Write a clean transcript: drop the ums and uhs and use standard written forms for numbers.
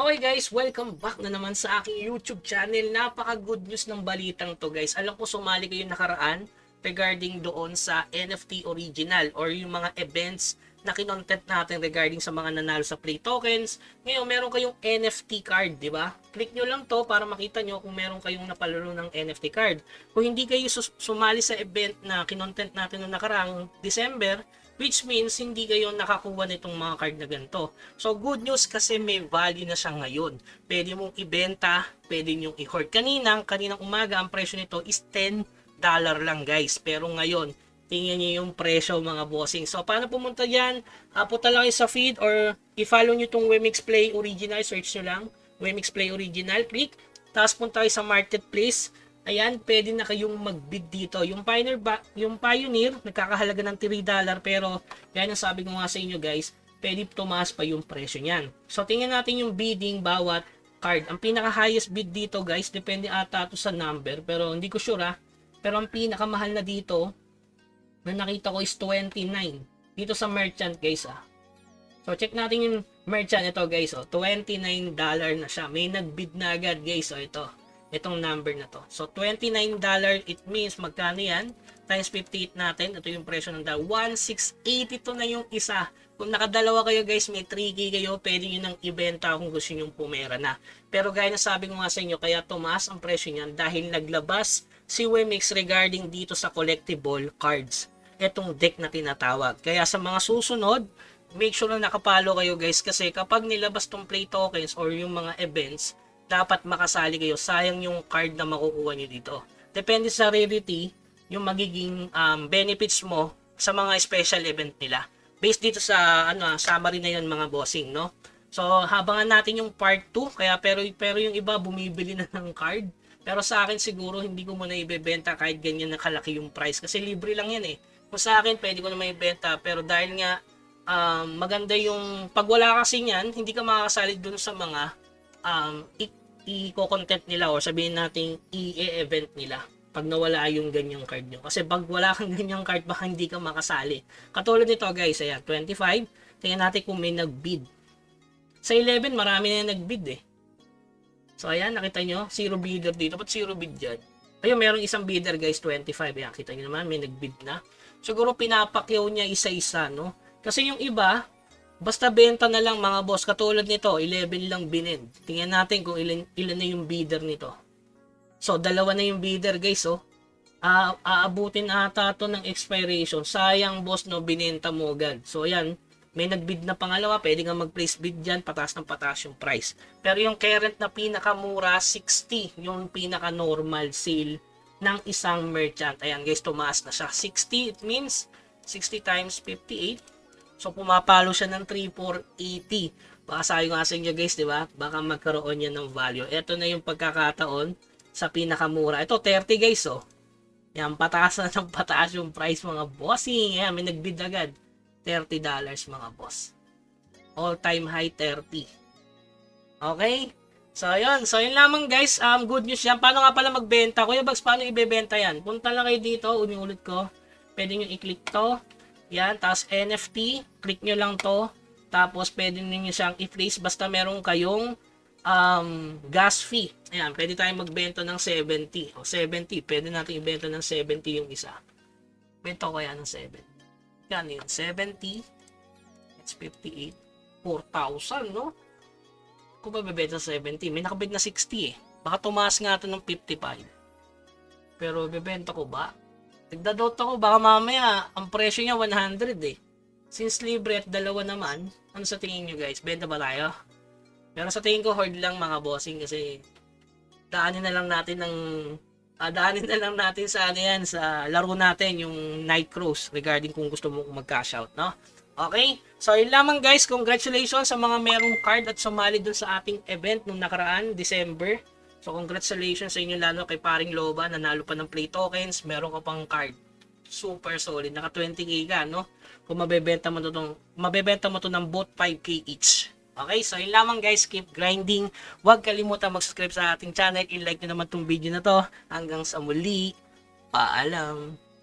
Okay guys, welcome back na naman sa aking YouTube channel. Napaka-good news ng balitang to guys. Alam ko sumali kayo nakaraan regarding doon sa NFT original or yung mga events na kinontent natin regarding sa mga nanalo sa Play Tokens. Ngayon, meron kayong NFT card, di ba? Click nyo lang to para makita nyo kung meron kayong napalaro ng NFT card. Kung hindi kayo sumali sa event na kinontent natin noong nakaraang December, which means hindi kayo nakakuha nitong mga card na ganito. So good news kasi may value na siya ngayon. Pwede mong ibenta, pwede nyo i-hoard. Kaninang umaga ang presyo nito is $10 lang guys. Pero ngayon, tingnan nyo yung presyo mga bossing. So paano pumunta dyan? Punta lang kayo sa feed or i-follow nyo itong Wemix Play Original. Search nyo lang. Wemix Play Original. Click. Tapos punta kayo sa marketplace. Ayan, pwede na kayong mag-bid dito. Yung Pioneer, nagkakahalaga ng $3 pero yan ang sabi ko nga sa inyo guys, pwede tumaas pa yung presyo niyan. So tingnan natin yung bidding bawat card. Ang pinaka-highest bid dito guys, depende ata ito sa number pero hindi ko sure Pero ang pinakamahal na dito na nakita ko is 29 dito sa merchant guys So check natin yung merchant ito guys $29 na siya. May nag-bid na agad guys itong number na to. So, $29, it means magkano yan? Times 58 natin. Ito yung presyo ng $1,682 na yung isa. Kung nakadalawa kayo guys, may 3K kayo, pwede nyo nang ibenta kung gusto nyo pumera na. Pero gaya na sabi ko nga sa inyo, kaya tumaas ang presyo niyan dahil naglabas si Wemix regarding dito sa collectible cards. Itong deck na tinatawag. Kaya sa mga susunod, make sure na nakapalo kayo guys kasi kapag nilabas tong Play Tokens or yung mga events, dapat makasali kayo. Sayang yung card na makukuha nyo dito. Depende sa rarity, yung magiging benefits mo sa mga special event nila. Based dito sa summary na yun mga bossing, no? So, habangan natin yung part 2. Pero yung iba bumibili na ng card. Pero sa akin siguro hindi ko muna ibebenta kahit ganyan na kalaki yung price. Kasi libre lang yan eh. Kung sa akin pwede ko na maibenta. Pero dahil nga maganda yung pag wala kasi yan, hindi ka makakasali dun sa mga i-content nila o sabihin natin i-event nila pag nawala yung ganyang card nyo. Kasi pag wala kang ganyang card, baka hindi ka makasali. Katulad nito guys, ayan, 25. Tingnan natin kung may nag-bid. Sa 11, marami na nag-bid eh. So ayan, nakita nyo, zero bidder dito. Ba't zero bid dyan? Ayun, merong isang bidder guys, 25. Ayan, kita nyo naman, may nag-bid na. Siguro pinapakyaw niya isa-isa, no? Kasi yung iba, basta benta na lang mga boss. Katulad nito, 11 lang binid. Tingnan natin kung ilan na yung bidder nito. So, dalawa na yung bidder guys. Aabutin ata to ng expiration. Sayang boss no, binenta mo agad. So, ayan. May nagbid na pangalawa. Pwede nga mag-place bid dyan. Pataas ng pataas yung price. Pero yung current na pinakamura, 60. Yung pinaka-normal sale ng isang merchant. Ayan guys, tumaas na siya. 60, it means 60 times 58. So, pumapalo siya ng 3,480. Baka sabi nga sa inyo guys, di ba? Baka magkaroon yan ng value. Ito na yung pagkakataon sa pinakamura. Ito, 30 guys, Yan, pataas na ng pataas yung price mga bossing. Yan, may nagbid agad. $30 mga boss. All time high 30. Okay? So, yun. So, yun lamang guys. Good news yan. Paano nga pala magbenta? Kuya Bags, paano ibebenta yan? Punta lang kayo dito. Ulit ko. Pwede nyo i-click to. Yan, tapos NFT, click nyo lang to. Tapos pwede nyo siyang i-place basta meron kayong gas fee. Ayan, pwede tayong magbenta ng 70. O 70, pwede natin ibenta ng 70 yung isa. Benta ko kaya ng 70. Yan yun, 70. It's 58. 4,000, no? Kung ba bebenta ng 70, may nakabid na 60 eh. Baka tumaas nga ito ng 55. Pero bebenta ko ba? Nagdadoubt ako, baka mamaya ang presyo niya 100 eh. Since libre at dalawa naman, ano sa tingin nyo guys? Benta ba tayo? Pero sa tingin ko hoard lang mga bossing kasi daanin na lang natin sa sa laro natin yung Night Cruise regarding kung gusto mo mag-cash out, no? Okay? So yun lamang guys, congratulations sa mga merong card at sumali dun sa ating event nung nakaraan, December. So, congratulations sa inyo lalo kay Paring Loba. Nanalo pa ng Play Tokens. Meron ka pang card. Super solid. Naka 20k ka, no? Kung mabebenta mo to ng both 5k each. Okay? So, yun lamang guys. Keep grinding. Huwag kalimutan mag-subscribe sa ating channel. I-like nyo naman tong video na to. Hanggang sa muli. Paalam.